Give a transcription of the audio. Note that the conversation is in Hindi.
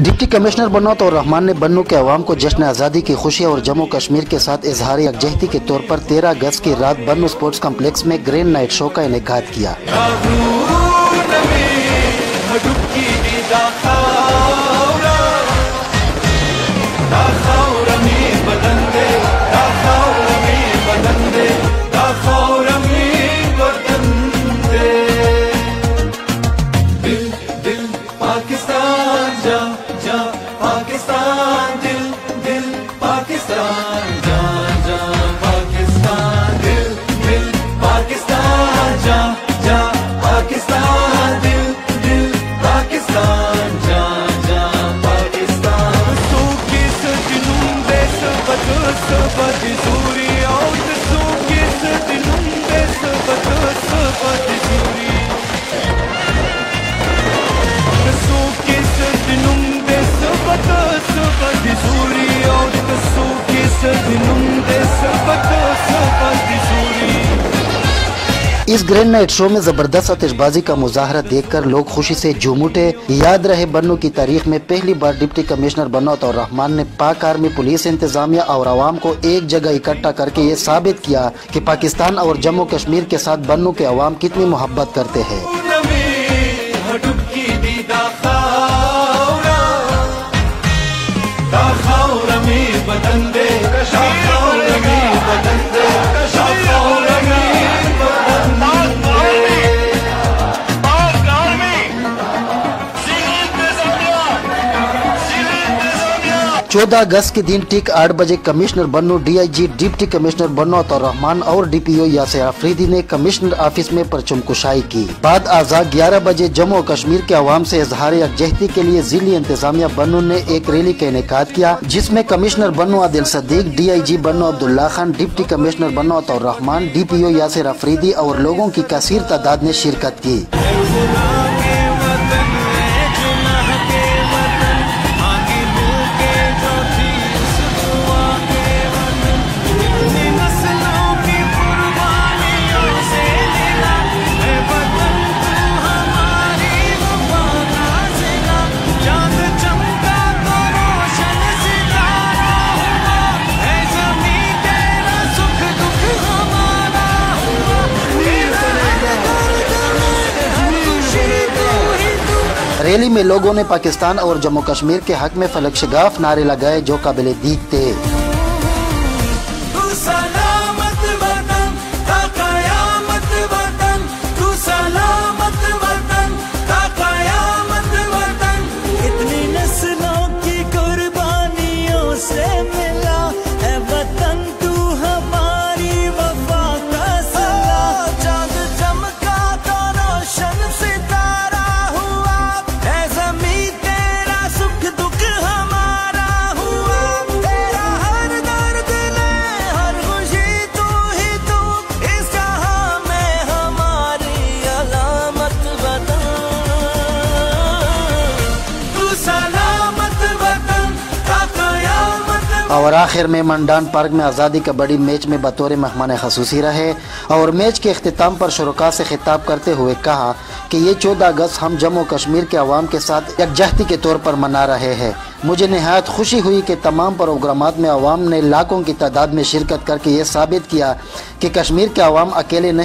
डिप्टी कमिश्नर बन्नौत और रहमान ने बन्नू के अवाम को जश्न आज़ादी की खुशी और जम्मू कश्मीर के साथ इजहार यकजहती के तौर पर 13 अगस्त की रात बन्नू स्पोर्ट्स कम्प्लेक्स में ग्रैंड नाइट शो का इनेकाद किया। पाकिस्तान दिल दिल पाकिस्तान जा जा पाकिस्तान दिल दिल पाकिस्तान जा जा पाकिस्तान दिल दिल पाकिस्तान जा जा पाकिस्तान सूकिस दिनुम देश बदस बदसूरी और सूकिस दिनुम देश बदस बदसूरी सूकिस दिनुम इस ग्रैंड नाइट शो में जबरदस्त आतिशबाजी का मुजाहरा देखकर लोग खुशी से झूम उठे। याद रहे बन्नू की तारीख में पहली बार डिप्टी कमिश्नर बन्नौत और रहमान ने पाक आर्मी, पुलिस, इंतजामिया और आवाम को एक जगह इकट्ठा करके ये साबित किया कि पाकिस्तान और जम्मू कश्मीर के साथ बन्नू के अवाम कितनी मोहब्बत करते हैं। चौदह अगस्त के दिन ठीक 8 बजे कमिश्नर बन्नू, DIG, डिप्टी कमिश्नर बन्नौत और रहमान और DPO यासिर अफरीदी ने कमिश्नर ऑफिस में परचम कुशाई की। बाद आज़ा 11 बजे जम्मू कश्मीर के अवाम से इजहार यकजहती के लिए जिली इंतजामिया बन्नू ने एक रैली का इनेकाद किया, जिसमें कमिश्नर बन्नू आदिल सदीक, DIG बन्नू अब्दुल्ला खान, डिप्टी कमिश्नर बन्नौत और रहमान, DPO यासिर अफरीदी और लोगों की कसीर तादाद ने शिरकत की। रैली में लोगों ने पाकिस्तान और जम्मू कश्मीर के हक में फलक शगाफ नारे लगाए जो काबिल दीद थे। और आखिर में मंडान पार्क में आज़ादी कबड्डी मैच में बतौर मेहमान खसूसी रहे और मैच के अख्तिताम पर शुरका से खिताब करते हुए कहा कि ये 14 अगस्त हम जम्मू कश्मीर के अवाम के साथ यकजहती के तौर पर मना रहे हैं। मुझे निहायत खुशी हुई कि तमाम प्रोग्रामात में अवाम ने लाखों की तादाद में शिरकत करके ये साबित किया कि कश्मीर के अवाम अकेले नहीं